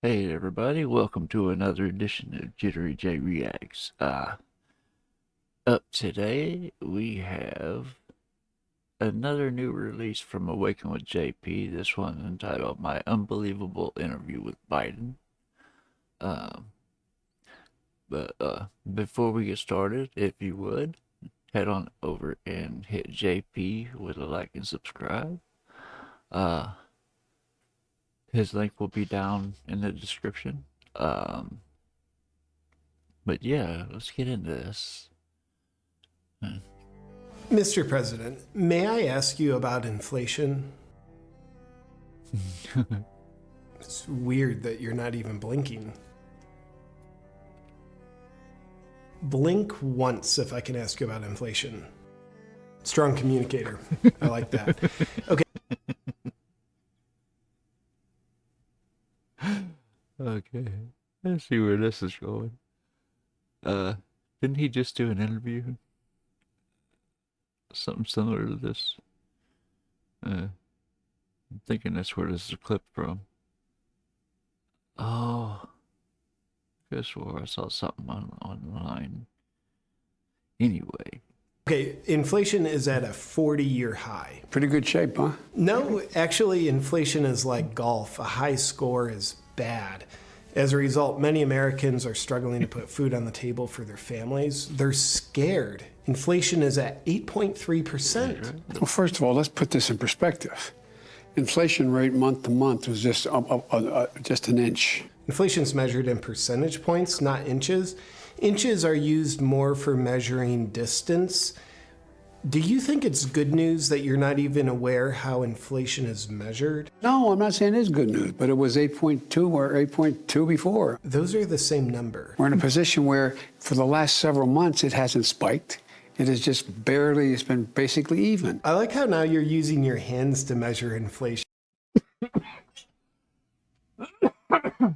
Hey everybody, welcome to another edition of Jittery J Reacts. Up today we have another new release from AwakenWithJP. This one entitled My Unbelievable Interview with Biden. Um, but before we get started, if you would, head on over and hit JP with a like and subscribe. His link will be down in the description. But yeah, let's get into this. Mr. President, may I ask you about inflation? It's weird that you're not even blinking. Blink once if I can ask you about inflation. Strong communicator. I like that. Okay. Okay, let's see where this is going. Didn't he just do an interview? Something similar to this. I'm thinking that's where this is clipped from. Oh, I swore I saw something online. Anyway. Okay, inflation is at a 40-year high. Pretty good shape, huh? No, actually, inflation is like golf. A high score is bad. As a result, many Americans are struggling to put food on the table for their families. They're scared. Inflation is at 8.3%. Well, first of all, let's put this in perspective. Inflation rate month to month was just an inch. Inflation's measured in percentage points, not inches. Inches are used more for measuring distance. Do you think it's good news that you're not even aware how inflation is measured? No, I'm not saying it's good news, but it was 8.2 or 8.2 before. Those are the same number. We're in a position where for the last several months it hasn't spiked. It is just barely, it's been basically even. I like how now you're using your hands to measure inflation.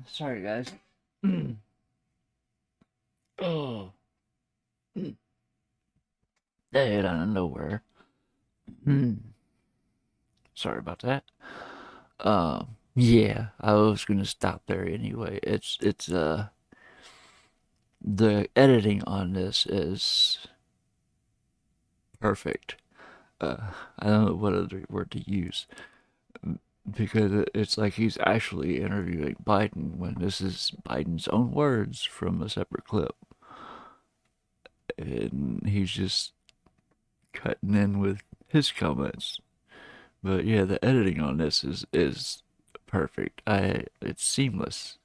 Sorry, guys. Oh. Dead out of nowhere. Sorry about that. Yeah, I was gonna stop there anyway. It's the editing on this is perfect. I don't know what other word to use because it's like he's actually interviewing Biden when this is Biden's own words from a separate clip. And he's just cutting in with his comments. But yeah, the editing on this is perfect. It's seamless.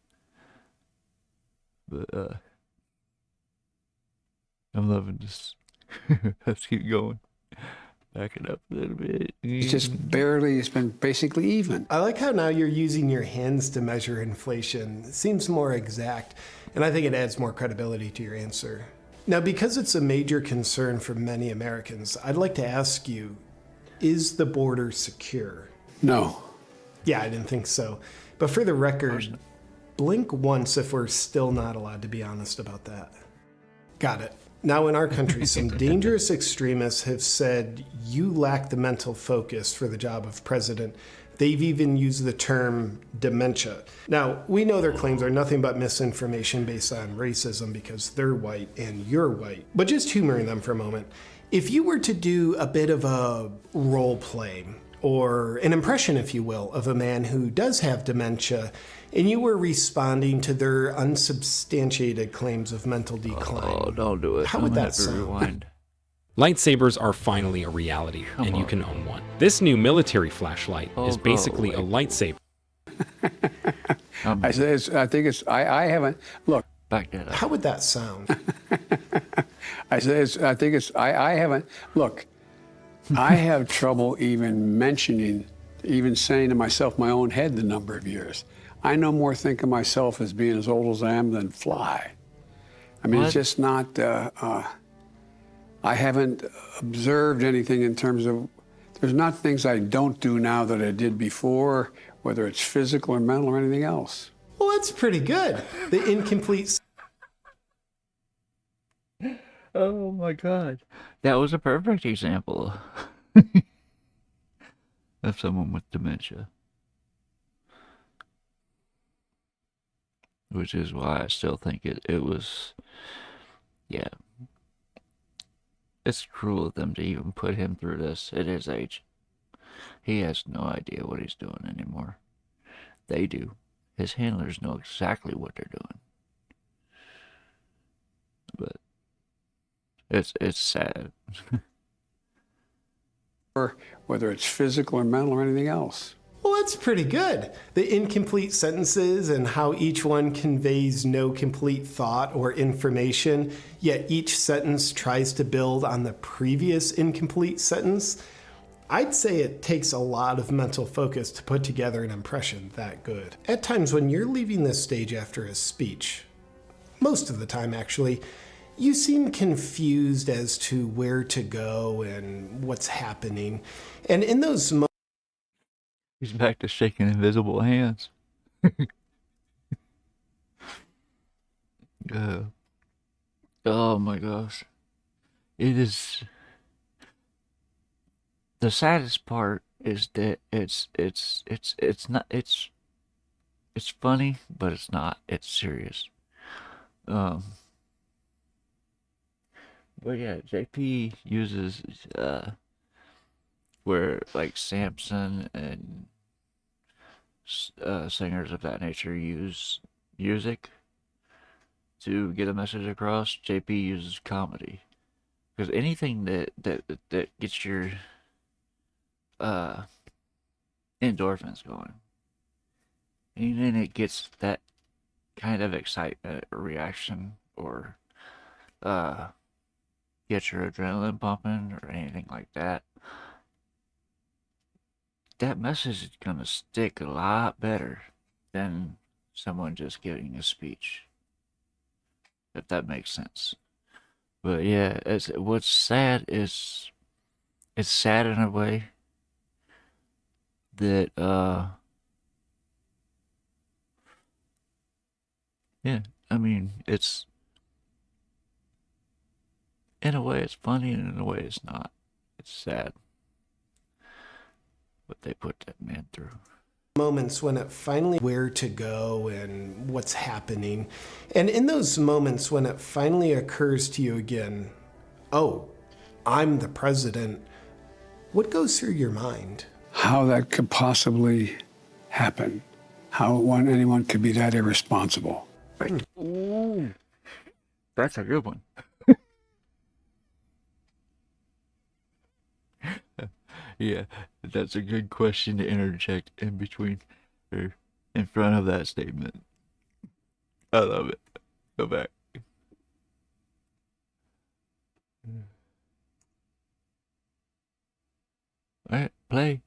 But I'm loving this. Let's keep going. Back it up a little bit. It's just barely, it's been basically even. I like how now you're using your hands to measure inflation. It seems more exact, and I think it adds more credibility to your answer. Now, because it's a major concern for many Americans, I'd like to ask you, is the border secure? No. Yeah, I didn't think so. But for the record, blink once if we're still not allowed to be honest about that. Got it. Now, in our country, some dangerous extremists have said you lack the mental focus for the job of president. They've even used the term dementia. Now, we know their claims are nothing but misinformation based on racism because they're white and you're white. But just humoring them for a moment, if you were to do a bit of a role play, or an impression, if you will, of a man who does have dementia, and you were responding to their unsubstantiated claims of mental decline. Oh, don't do it. How would that sound? Rewind. Lightsabers are finally a reality, and you can own one. This new military flashlight is basically a lightsaber. I haven't, look. Back that up. How would that sound? I haven't, look, I have trouble even saying to myself my own head the number of years. I no more think of myself as being as old as I am than fly. I mean, What? It's just not, I haven't observed anything in terms of, there's not things I don't do now that I did before, whether it's physical or mental or anything else. Well, that's pretty good. The incomplete. Oh my god. That was a perfect example of someone with dementia. which is why I still think it was, yeah. It's cruel of them to even put him through this at his age. He has no idea what he's doing anymore. They do. His handlers know exactly what they're doing. But it's sad. Or whether it's physical or mental or anything else. Well, that's pretty good. The incomplete sentences and how each one conveys no complete thought or information, yet each sentence tries to build on the previous incomplete sentence. I'd say it takes a lot of mental focus to put together an impression that good. At times when you're leaving the stage after a speech, most of the time actually, you seem confused as to where to go and what's happening. And in those moments, He's back to shaking invisible hands. Oh my gosh. It is. The saddest part is that it's not, it's funny, but it's not. It's serious. But yeah, JP uses where like Samson and singers of that nature use music to get a message across. JP uses comedy, because anything that gets your endorphins going, anything that gets that kind of excitement or reaction, or get your adrenaline pumping or anything like that, that message is gonna stick a lot better than someone just giving a speech, if that makes sense. But yeah, what's sad is, it's sad in a way that yeah, I mean, it's, in a way it's funny and in a way it's not. It's sad what they put that man through. Moments when it finally where to go and what's happening. And in those moments when it finally occurs to you again, oh, I'm the president, what goes through your mind? How that could possibly happen. How anyone could be that irresponsible. Right. Ooh, that's a good one. Yeah, that's a good question to interject in between, or in front of that statement. I love it. Go back. All right, play.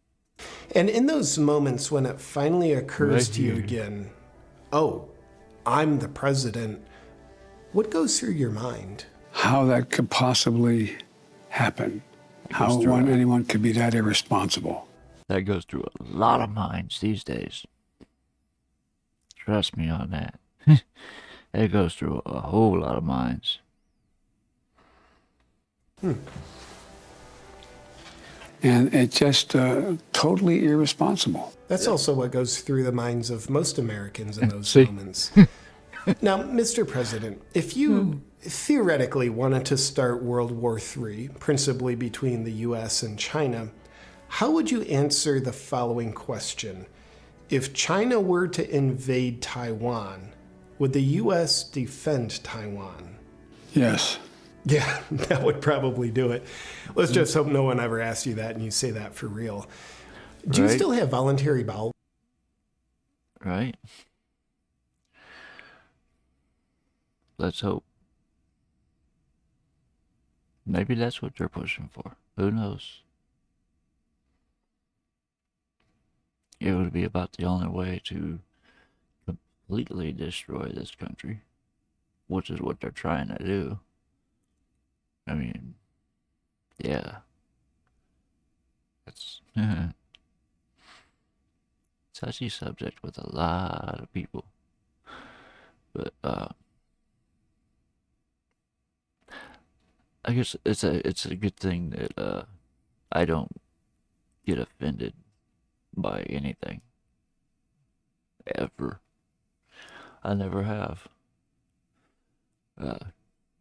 And in those moments when it finally occurs Right to you here. again, oh, I'm the president, what goes through your mind? How that could possibly happen. How anyone could be that irresponsible. That goes through a lot of minds these days. Trust me on that. It goes through a whole lot of minds. And it's just totally irresponsible. That's also what goes through the minds of most Americans in those See? moments. Now, Mr. President, if you theoretically wanted to start World War III, principally between the US and China, how would you answer the following question? If China were to invade Taiwan, would the US defend Taiwan? Yes. Yeah, that would probably do it. Let's just hope no one ever asks you that and you say that for real. Do you Right. still have voluntary bowel? Right? Let's hope. Maybe that's what they're pushing for. Who knows? It would be about the only way to completely destroy this country, which is what they're trying to do. I mean, yeah. It's touchy subject with a lot of people. But I guess it's a good thing that I don't get offended by anything ever. I never have.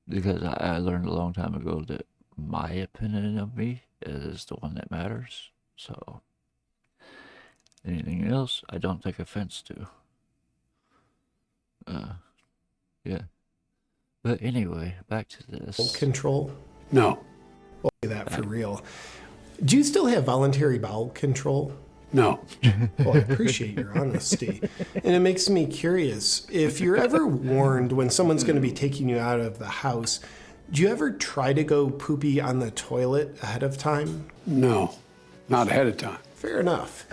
Because I learned a long time ago that my opinion of me is the one that matters. So anything else, I don't take offense to. Yeah. But anyway, back to this. Control? No. We'll say that for real. Do you still have voluntary bowel control? No. Well, I appreciate your honesty. And it makes me curious, if you're ever warned when someone's going to be taking you out of the house, do you ever try to go poopy on the toilet ahead of time? No. Not ahead of time. Fair enough.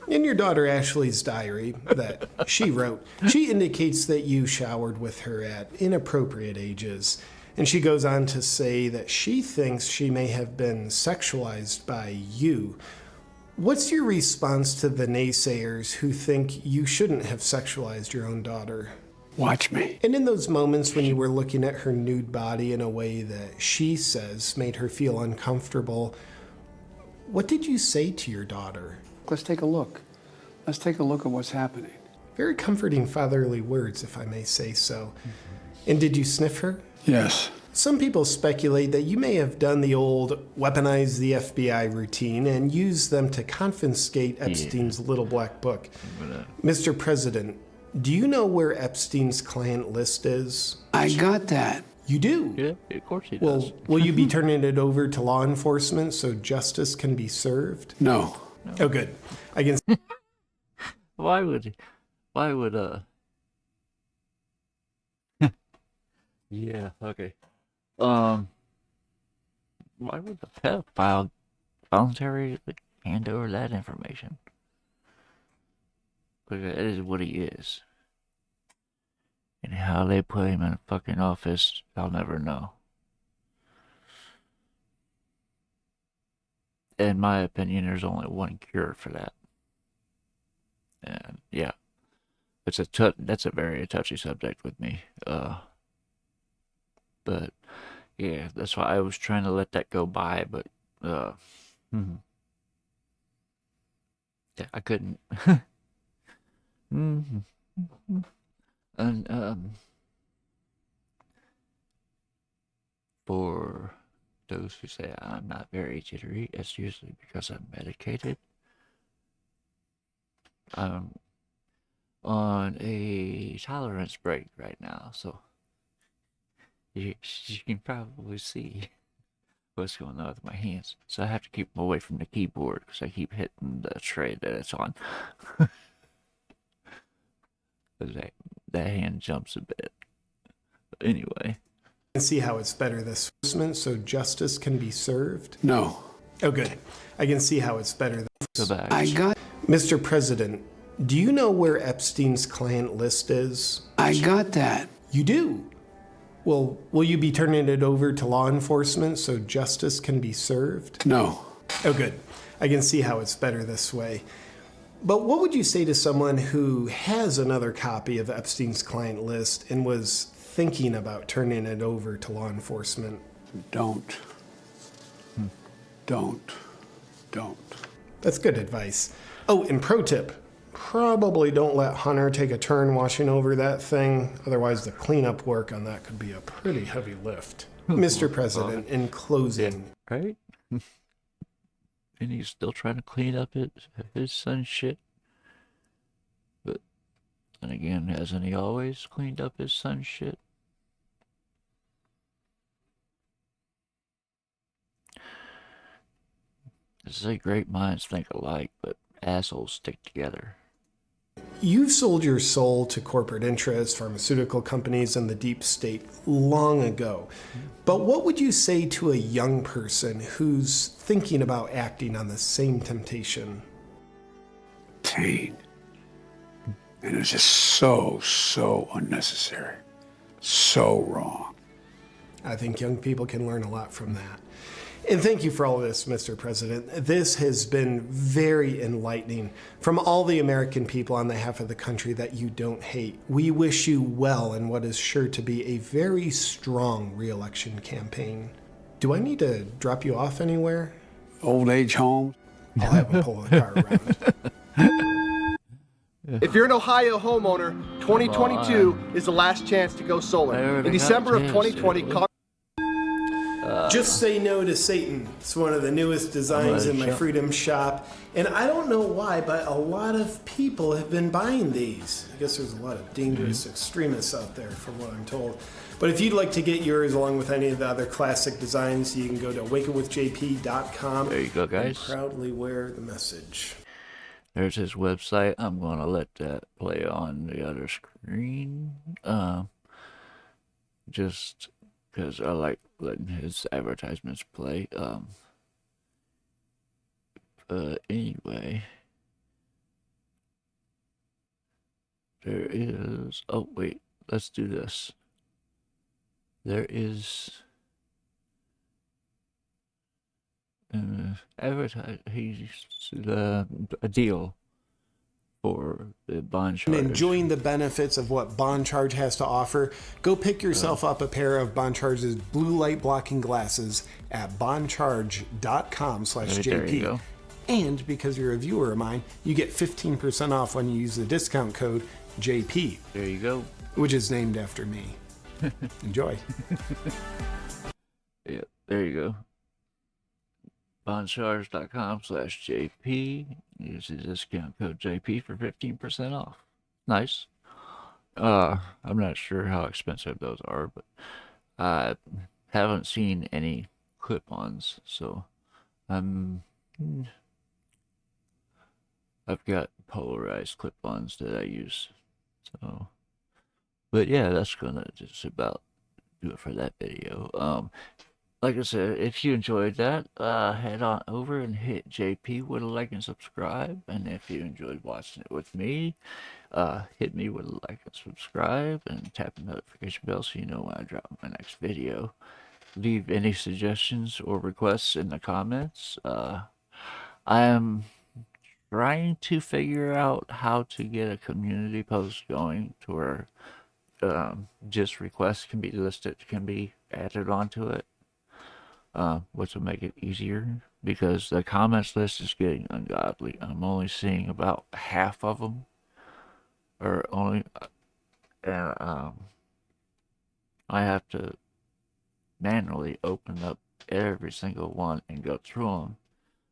In your daughter Ashley's diary that she wrote, she indicates that you showered with her at inappropriate ages. And she goes on to say that she thinks she may have been sexualized by you. What's your response to the naysayers who think you shouldn't have sexualized your own daughter? Watch me. And in those moments when you were looking at her nude body in a way that she says made her feel uncomfortable, what did you say to your daughter? Let's take a look. Let's take a look at what's happening. Very comforting fatherly words, if I may say so. And did you sniff her? Yes. Some people speculate that you may have done the old weaponize the FBI routine and use them to confiscate Epstein's little black book. Mr. President, do you know where Epstein's client list is? I got that. You do? Yeah, of course he Well, does. will you be turning it over to law enforcement so justice can be served? No. Oh, good. I can Why would yeah, okay. Why would the pedophile voluntarily hand over that information? Because it is what he is. And how they put him in a fucking office, I'll never know. In my opinion, there's only one cure for that. And yeah, that's a very touchy subject with me. But yeah, that's why I was trying to let that go by, but yeah, I couldn't. And for those who say I'm not very jittery, it's usually because I'm medicated. I'm on a tolerance break right now, so you can probably see what's going on with my hands. So I have to keep them away from the keyboard because I keep hitting the tray that it's on. That hand jumps a bit. But anyway. see how it's better this so justice can be served. No. Oh, good. I can see how it's better. Go back. I got Mr. President, do you know where Epstein's client list is? I got that. You do? Well, will you be turning it over to law enforcement so justice can be served? No. Oh, good. I can see how it's better this way. But what would you say to someone who has another copy of Epstein's client list and was thinking about turning it over to law enforcement? Don't. Don't. That's good advice. Oh, and pro tip, probably don't let Hunter take a turn washing over that thing. Otherwise, the cleanup work on that could be a pretty heavy lift. Mr. President, in closing. Right? And he's still trying to clean up his son's shit. But then again, hasn't he always cleaned up his son's shit? This is great minds think alike, but assholes stick together. You've sold your soul to corporate interests, pharmaceutical companies, and the deep state long ago. But what would you say to a young person who's thinking about acting on the same temptation? Pain. And it's just so unnecessary. So wrong. I think young people can learn a lot from that. And thank you for all of this, Mr. President. This has been very enlightening. From all the American people on the half of the country that you don't hate, we wish you well in what is sure to be a very strong re-election campaign. Do I need to drop you off anywhere? Old age home. I'll have him pull the car around. If you're an Ohio homeowner, 2022 is the last chance to go solar. In December of 2020, Just Say No to Satan. It's one of the newest designs in my Freedom shop. And I don't know why, but a lot of people have been buying these. I guess there's a lot of dangerous extremists out there, from what I'm told. But if you'd like to get yours along with any of the other classic designs, you can go to AwakenWithJP.com. There you go, guys. And proudly wear the message. There's his website. I'm going to let that play on the other screen. Just because I like letting his advertisements play. Anyway, there is, oh wait, let's do this. There is a deal for the bond charge. Enjoying the benefits of what Bond Charge has to offer, go pick yourself up a pair of Bond Charge's blue light blocking glasses at bondcharge.com/JP. There you go. And because you're a viewer of mine, you get 15% off when you use the discount code JP. There you go. Which is named after me. Enjoy. Yeah, there you go. bondcharge.com/JP. Use the discount code JP for 15% off. Nice. I'm not sure how expensive those are, but I haven't seen any clip-ons, so I've got polarized clip-ons that I use. So, but yeah, that's gonna just about do it for that video. Like I said, if you enjoyed that, head on over and hit JP with a like and subscribe. And if you enjoyed watching it with me, hit me with a like and subscribe and tap the notification bell so you know when I drop my next video. Leave any suggestions or requests in the comments. I am trying to figure out how to get a community post going to where just requests can be listed, can be added onto it. Which will make it easier, because the comments list is getting ungodly. I'm only seeing about half of them, or only, and I have to manually open up every single one and go through them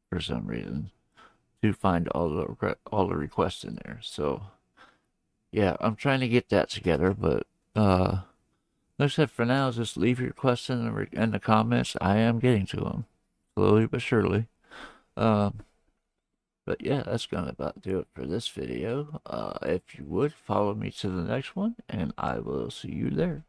for some reason to find all the requests in there. So yeah, I'm trying to get that together, but like I said, for now, just leave your questions in the comments. I am getting to them, slowly but surely. But yeah, that's gonna about do it for this video. If you would, follow me to the next one, and I will see you there.